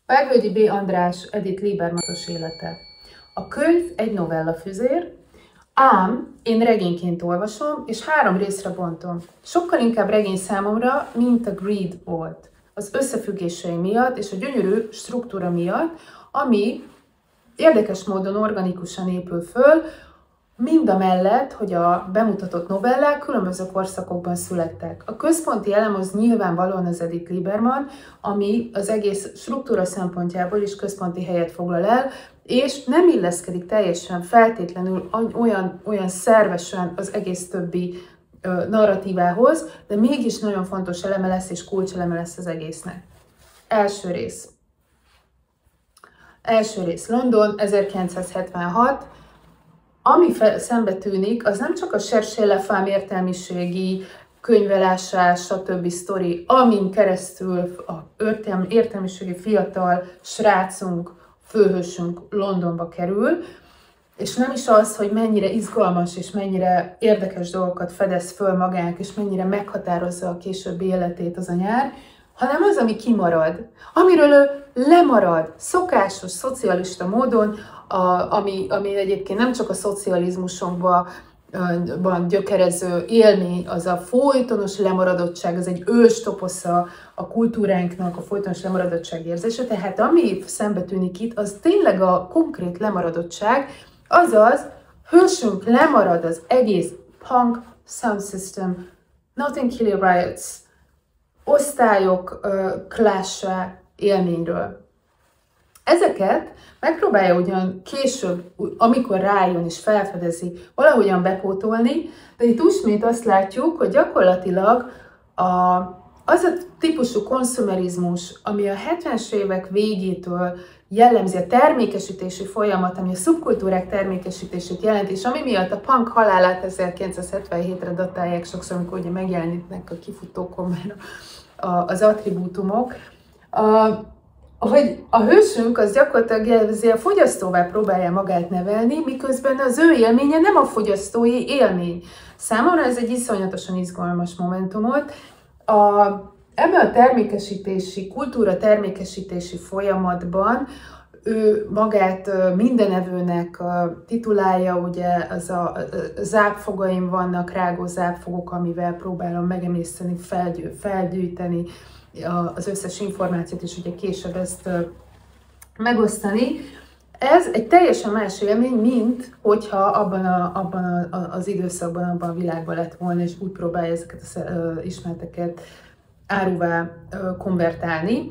Vágvölgyi B. András, Edith Liebermatos élete. A könyv egy novellafüzér, ám én regényként olvasom, és 3 részre bontom. Sokkal inkább regény számomra, mint a Greed volt. Az összefüggései miatt és a gyönyörű struktúra miatt, ami érdekes módon organikusan épül föl, mindamellett, hogy a bemutatott novellák különböző korszakokban születtek. A központi elem az nyilvánvalóan az Edith Lieberman, ami az egész struktúra szempontjából is központi helyet foglal el, és nem illeszkedik teljesen feltétlenül olyan szervesen az egész többi narratívához, de mégis nagyon fontos eleme lesz és kulcseleme lesz az egésznek. Első rész. London, 1976. Ami szembe tűnik, az nem csak a Cherchez la femme értelmiségi könyvelásás, stb. Sztori, amin keresztül a értelmiségi fiatal srácunk, főhősünk Londonba kerül, és nem is az, hogy mennyire izgalmas és mennyire érdekes dolgokat fedez föl magának, és mennyire meghatározza a későbbi életét az a nyár, hanem az, ami kimarad, amiről ő lemarad, szokásos, szocialista módon, ami egyébként nem csak a szocializmusunkban gyökerező élmény, az a folytonos lemaradottság, az egy őstoposza a kultúránknak, a folytonos lemaradottság érzése, tehát ami szembe tűnik itt, az tényleg a konkrét lemaradottság, azaz hősünk lemarad az egész punk sound system, Notting Hill Riots, osztályok clash-e élményről. Ezeket megpróbálja ugyan később, amikor rájön és felfedezi, valahogyan bepótolni, de itt ismét azt látjuk, hogy gyakorlatilag az a típusú konzumerizmus, ami a 70-es évek végétől jellemzi a termékesítési folyamat, ami a szubkultúrák termékesítését jelenti, és ami miatt a punk halálát 1977-re datálják sokszor, amikor ugye megjelenítnek a kifutókon már az attribútumok, hogy a hősünk az gyakorlatilag a fogyasztóvá próbálja magát nevelni, miközben az ő élménye nem a fogyasztói élmény. Számomra ez egy iszonyatosan izgalmas momentum volt. Ebben a kultúra termékesítési folyamatban ő magát mindenevőnek titulálja, ugye az a zápfogaim vannak, rágó zápfogok, amivel próbálom megemészteni, felgyűjteni az összes információt, és ugye később ezt megosztani. Ez egy teljesen más élmény, mint hogyha abban az időszakban, abban a világban lett volna, és úgy próbálja ezeket az ismereteket áruvá konvertálni.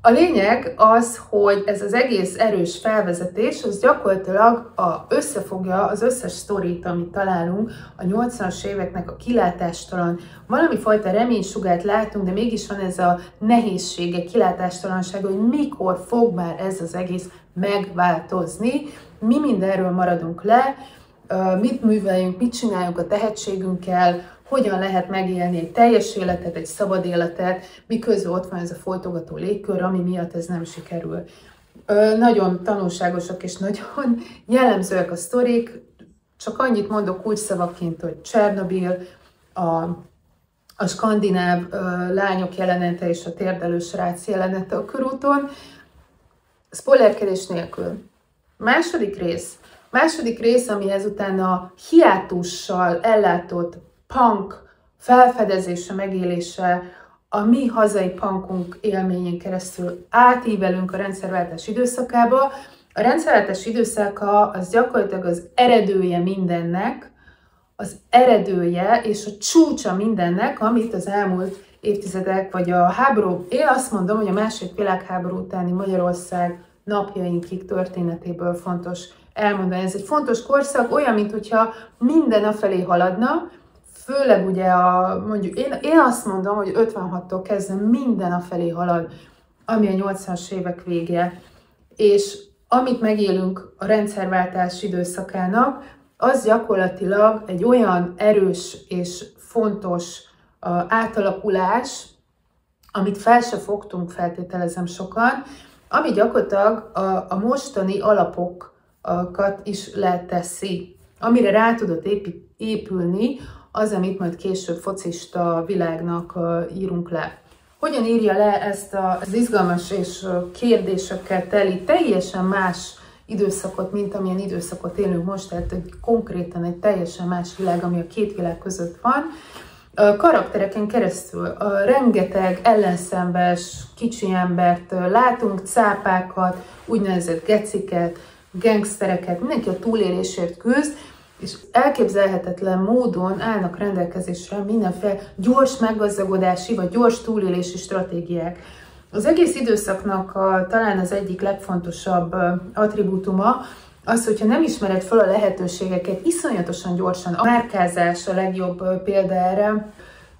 A lényeg az, hogy ez az egész erős felvezetés, az gyakorlatilag összefogja az összes sztorit, amit találunk a 80-as éveknek a kilátástalan, valami fajta reménysugát látunk, de mégis van ez a nehézsége, kilátástalansága, hogy mikor fog már ez az egész megváltozni, mi mindenről maradunk le, mit műveljünk, mit csináljunk a tehetségünkkel, hogyan lehet megélni egy teljes életet, egy szabad életet, miközben ott van ez a folytogató légkör, ami miatt ez nem sikerül. Nagyon tanulságosak és nagyon jellemzőek a sztorik, csak annyit mondok kulcsszavaként, hogy Csernobil, a skandináv lányok jelenete és a térdelő srác jelenete a körúton, spoilerkedés nélkül. Második rész, ami ezután a hiátussal ellátott punk felfedezése, megélése, a mi hazai punkunk élményén keresztül átívelünk a rendszerváltás időszakába. A rendszerváltás időszaka az gyakorlatilag az eredője mindennek, az eredője és a csúcsa mindennek, amit az elmúlt évtizedek, vagy a háború, én azt mondom, hogy a II. Világháború utáni Magyarország napjainkig történetéből fontos elmondani. Ez egy fontos korszak, olyan, mintha minden afelé haladna, főleg ugye mondjuk én azt mondom, hogy 56-tól kezdve minden afelé halad, ami a 80-as évek vége, és amit megélünk a rendszerváltás időszakának, az gyakorlatilag egy olyan erős és fontos átalakulás, amit fel se fogtunk, feltételezem sokan, ami gyakorlatilag a mostani alapokat is leteszi, amire rá tudott épülni az, amit majd később focista világnak írunk le. hogyan írja le ezt az izgalmas és kérdésekkel teli, teljesen más időszakot, mint amilyen időszakot élünk most, tehát konkrétan egy teljesen más világ, ami a két világ között van. A karaktereken keresztül rengeteg ellenszenves, kicsi embert látunk, cápákat, úgynevezett geciket, gangstereket, mindenki a túlélésért küzd, és elképzelhetetlen módon állnak rendelkezésre mindenféle gyors meggazdagodási vagy gyors túlélési stratégiák. Az egész időszaknak talán az egyik legfontosabb attribútuma az, hogyha nem ismered fel a lehetőségeket, iszonyatosan gyorsan. A márkázás a legjobb példa erre.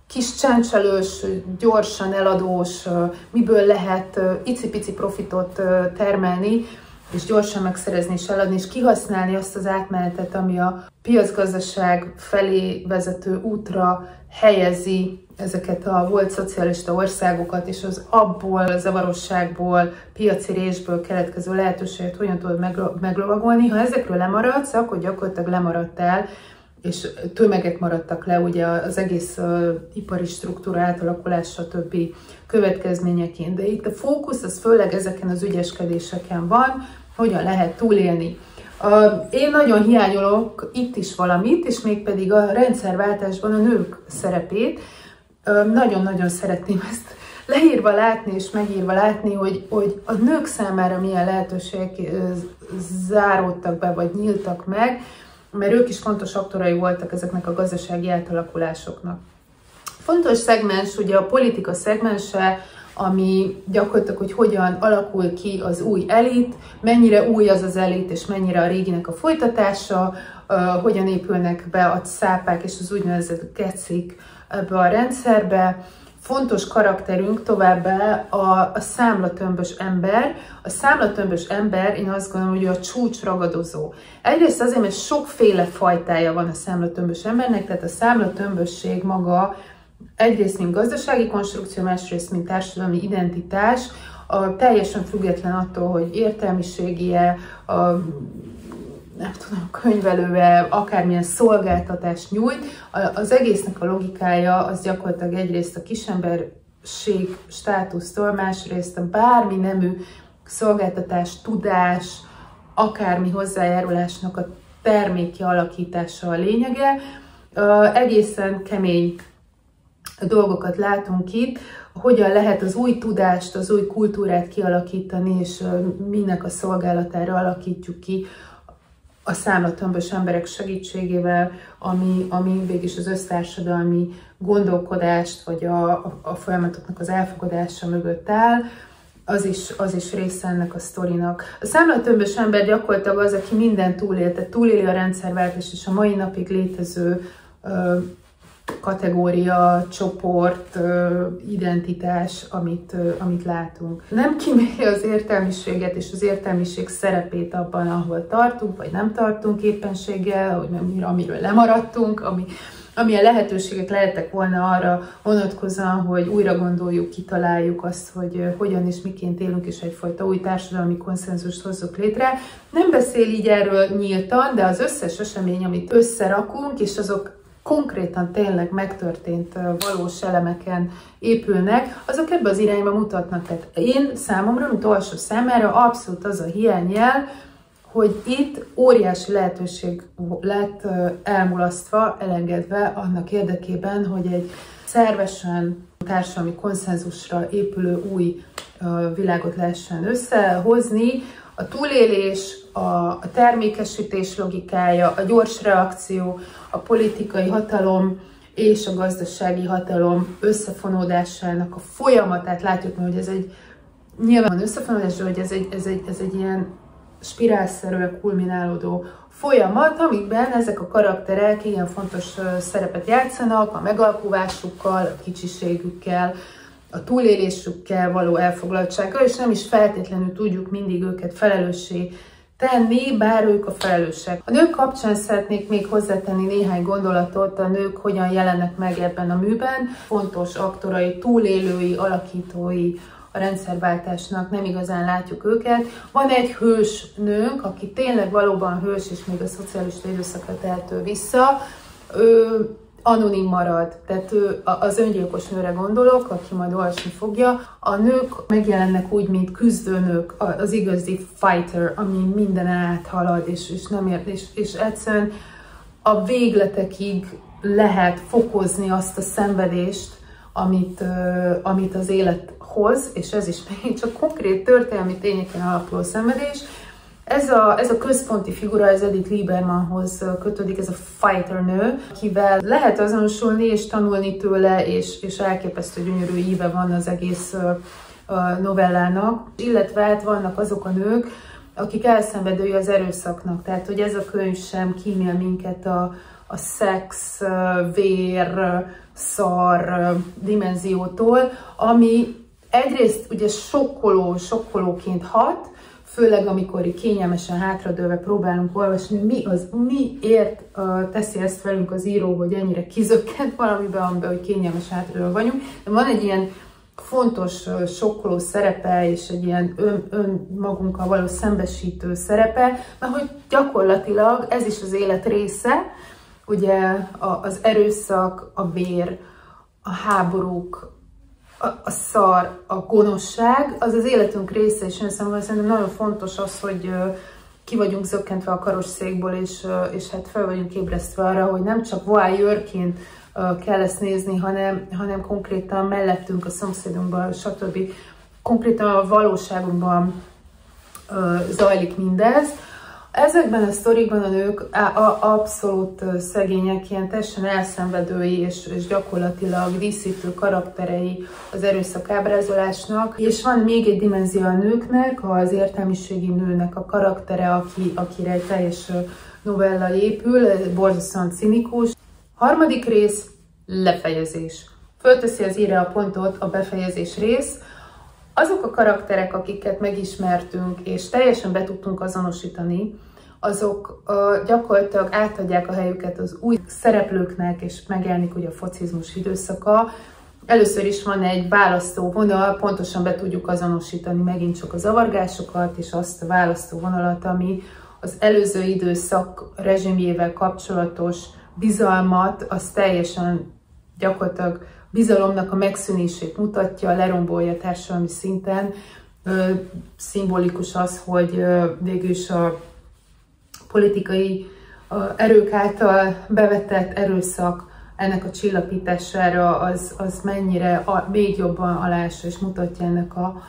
Kis csáncselős, gyorsan eladós, miből lehet icipici profitot termelni, és gyorsan megszerezni és eladni, és kihasználni azt az átmenetet, ami a piacgazdaság felé vezető útra helyezi ezeket a volt szocialista országokat, és az abból, zavarosságból, piaci résből keletkező lehetőséget hogyan tudod meglovagolni. Ha ezekről lemaradsz, akkor gyakorlatilag lemaradtál, és tömegek maradtak le, ugye az egész ipari struktúra átalakulás, stb. Következményeként. De itt a fókusz az főleg ezeken az ügyeskedéseken van, hogyan lehet túlélni. Én nagyon hiányolok itt is valamit, és mégpedig a rendszerváltásban a nők szerepét. Nagyon-nagyon szeretném ezt leírva látni és megírva látni, hogy a nők számára milyen lehetőségek záródtak be, vagy nyíltak meg, mert ők is fontos aktorai voltak ezeknek a gazdasági átalakulásoknak. Fontos szegmens, ugye a politika szegmense, ami gyakorlatilag, hogy hogyan alakul ki az új elit, mennyire új az az elit, és mennyire a réginek a folytatása, hogyan épülnek be a cápák és az úgynevezett gecik ebbe a rendszerbe. Fontos karakterünk továbbá a számlatömbös ember. A számlatömbös ember, én azt gondolom, hogy a csúcsragadozó. Egyrészt azért, mert sokféle fajtája van a számlatömbös embernek, tehát a számlatömbösség maga egyrészt mint gazdasági konstrukció, másrészt mint társadalmi identitás, teljesen független attól, hogy értelmiségie, nem tudom, könyvelője, akármilyen szolgáltatást nyújt. Az egésznek a logikája az gyakorlatilag egyrészt a kisemberség státusztól, másrészt a bármi nemű szolgáltatás, tudás, akármi hozzájárulásnak a termékje alakítása a lényege. Egészen kemény dolgokat látunk itt, hogyan lehet az új tudást, az új kultúrát kialakítani, és minek a szolgálatára alakítjuk ki a számlatömbös emberek segítségével, ami végig az össztársadalmi gondolkodást, vagy a folyamatoknak az elfogadása mögött áll, az is része ennek a sztorinak. A számlatömbös ember gyakorlatilag az, aki mindent túlél, tehát túléli a rendszerváltást, és a mai napig létező kategória, csoport, identitás, amit látunk. Nem kíméli az értelmiséget és az értelmiség szerepét abban, ahol tartunk, vagy nem tartunk éppenséggel, hogy amiről lemaradtunk, amilyen lehetőségek lehettek volna arra vonatkozóan, hogy újra gondoljuk, kitaláljuk azt, hogy hogyan és miként élünk, és egyfajta új társadalmi konszenzust hozzuk létre. Nem beszél így erről nyíltan, de az összes esemény, amit összerakunk, és azok konkrétan tényleg megtörtént valós elemeken épülnek, azok ebbe az irányba mutatnak. Tehát én számomra, mint olvasó számára abszolút az a hiányjel, hogy itt óriási lehetőség lett elmulasztva, elengedve annak érdekében, hogy egy szervesen társadalmi konszenzusra épülő új világot lehessen összehozni. A túlélés, a termékesítés logikája, a gyors reakció, a politikai hatalom és a gazdasági hatalom összefonódásának a folyamatát látjuk, hogy ez egy nyilván összefonódás, hogy ez egy ilyen spirálszerűen kulminálódó folyamat, amikben ezek a karakterek ilyen fontos szerepet játszanak, a megalkuvásukkal, a kicsiségükkel, a túlélésükkel való elfoglaltsággal, és nem is feltétlenül tudjuk mindig őket felelőssé tenni, bár ők a felelősek. A nők kapcsán szeretnék még hozzátenni néhány gondolatot, a nők hogyan jelennek meg ebben a műben. Fontos aktorai, túlélői, alakítói a rendszerváltásnak, nem igazán látjuk őket. Van egy hős nőnk, aki tényleg valóban hős, és még a szocialista időszakra tehető vissza. anonim marad. Tehát ő, az öngyilkos nőre gondolok, aki majd olvasni fogja. A nők megjelennek úgy, mint küzdőnők, az igazi fighter, ami mindenen áthalad, és nem ért, és egyszerűen a végletekig lehet fokozni azt a szenvedést, amit az élet hoz, és ez is megint csak konkrét történelmi tényeken alapuló szenvedés. Ez a központi figura, ez Edith Liebermanhoz kötődik, ez a fighter nő, akivel lehet azonosulni és tanulni tőle, és elképesztő gyönyörű íve van az egész novellának. Illetve hát vannak azok a nők, akik elszenvedői az erőszaknak. Tehát, hogy ez a könyv sem kímél minket a szex, vér, szar dimenziótól, ami egyrészt ugye sokkolóként hat, főleg amikor kényelmesen hátradőlve próbálunk olvasni, miért teszi ezt velünk az író, hogy ennyire kizökkent valamiben, amiben, hogy kényelmes hátradőlve vagyunk. De van egy ilyen fontos, sokkoló szerepe, és egy ilyen önmagunkkal való szembesítő szerepe, mert hogy gyakorlatilag ez is az élet része, ugye az erőszak, a vér, a háborúk, a szar, a gonoszság, az életünk része, és én szerintem nagyon fontos az, hogy ki vagyunk zökkentve a karosszékból, és hát fel vagyunk ébresztve arra, hogy nem csak voyeurként kell ezt nézni, hanem konkrétan mellettünk, a szomszédunkban, stb. Konkrétan a valóságunkban zajlik mindez. Ezekben a sztorikban a nők abszolút szegények, ilyen teljesen elszenvedői és gyakorlatilag díszítő karakterei az erőszak ábrázolásnak. És van még egy dimenzió a nőknek, az értelmiségi nőnek a karaktere, akire egy teljes novella épül, borzasztóan cinikus. Harmadik rész, lefejezés. Fölteszi az író a pontot a befejezés rész. Azok a karakterek, akiket megismertünk, és teljesen be tudtunk azonosítani, azok gyakorlatilag átadják a helyüket az új szereplőknek, és megjelenik ugye a focizmus időszaka. Először is van egy választóvonal, pontosan be tudjuk azonosítani megint csak a zavargásokat, és azt a választóvonalat, ami az előző időszak rezsimjével kapcsolatos bizalmat, az teljesen gyakorlatilag bizalomnak a megszűnését mutatja, lerombolja társadalmi szinten. Szimbolikus az, hogy végül is a politikai erők által bevetett erőszak ennek a csillapítására az mennyire még jobban aláássa és mutatja ennek a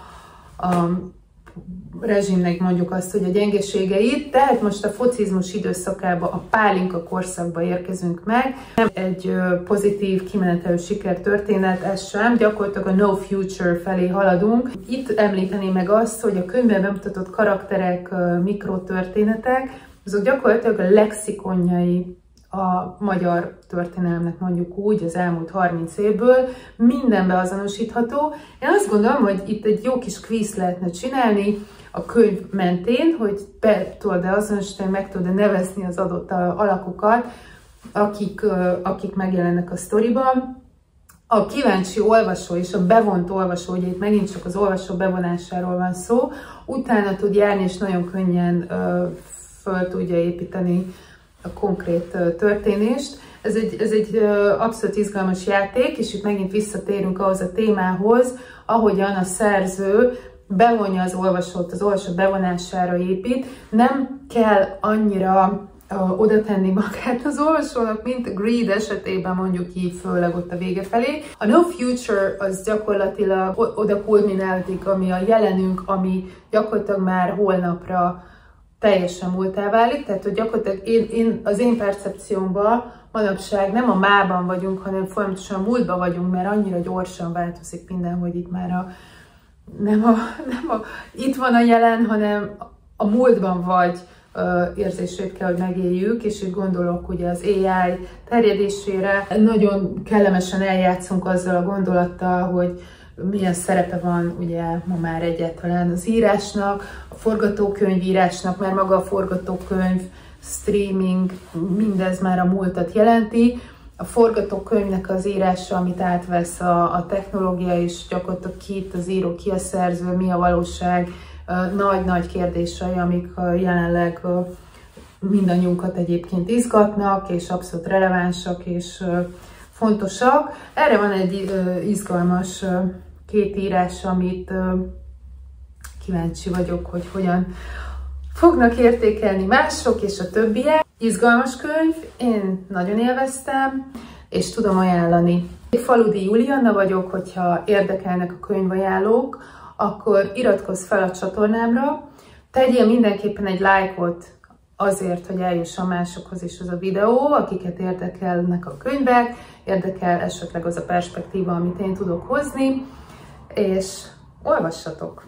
rezsimnek mondjuk azt, hogy a gyengeségeit. Tehát most a focizmus időszakába, a pálinka korszakba érkezünk meg. Nem egy pozitív, kimenetelő sikertörténet, ez sem, gyakorlatilag a no future felé haladunk. Itt említeném meg azt, hogy a könyvben bemutatott karakterek, mikrotörténetek, azok gyakorlatilag a lexikonjai a magyar történelemnek, mondjuk úgy, az elmúlt 30 évből, mindenbe azonosítható. Én azt gondolom, hogy itt egy jó kis kvíz lehetne csinálni a könyv mentén, hogy be tudod-e azonosítani, meg tudod-e nevezni az adott alakokat, akik megjelennek a sztoriban. A kíváncsi olvasó és a bevont olvasó, ugye itt megint csak az olvasó bevonásáról van szó, utána tud járni, és nagyon könnyen föl tudja építeni a konkrét történést. Ez egy abszolút izgalmas játék, és itt megint visszatérünk ahhoz a témához, ahogyan a szerző bevonja az olvasót, az olvasó bevonására épít. Nem kell annyira oda tenni magát az olvasónak, mint a Greed esetében mondjuk így, főleg ott a vége felé. A No Future az gyakorlatilag oda kulmináltik, ami a jelenünk, ami gyakorlatilag már holnapra teljesen múltá válik, tehát hogy gyakorlatilag az én percepciómban manapság nem a mában vagyunk, hanem folyamatosan a múltban vagyunk, mert annyira gyorsan változik minden, hogy itt már itt van a jelen, hanem a múltban vagy érzését kell, hogy megéljük, és itt gondolok ugye az AI terjedésére. Nagyon kellemesen eljátszunk azzal a gondolattal, hogy milyen szerepe van ugye ma már egyáltalán az írásnak, a forgatókönyvírásnak, mert maga a forgatókönyv, streaming, mindez már a múltat jelenti. A forgatókönyvnek az írása, amit átvesz a technológia, és gyakorlatilag ki itt az író, ki a szerző, mi a valóság, nagy-nagy kérdései, amik jelenleg mindannyiunkat egyébként izgatnak, és abszolút relevánsak, és fontosak. Erre van egy izgalmas 2 írás, amit kíváncsi vagyok, hogy hogyan fognak értékelni mások és a többiek. Izgalmas könyv, én nagyon élveztem, és tudom ajánlani. Faludi Julianna vagyok, hogyha érdekelnek a könyvajánlók, akkor iratkozz fel a csatornámra, tegyél mindenképpen egy lájkot azért, hogy eljusson másokhoz is az a videó, akiket érdekelnek a könyvek, érdekel esetleg az a perspektíva, amit én tudok hozni, és olvassatok!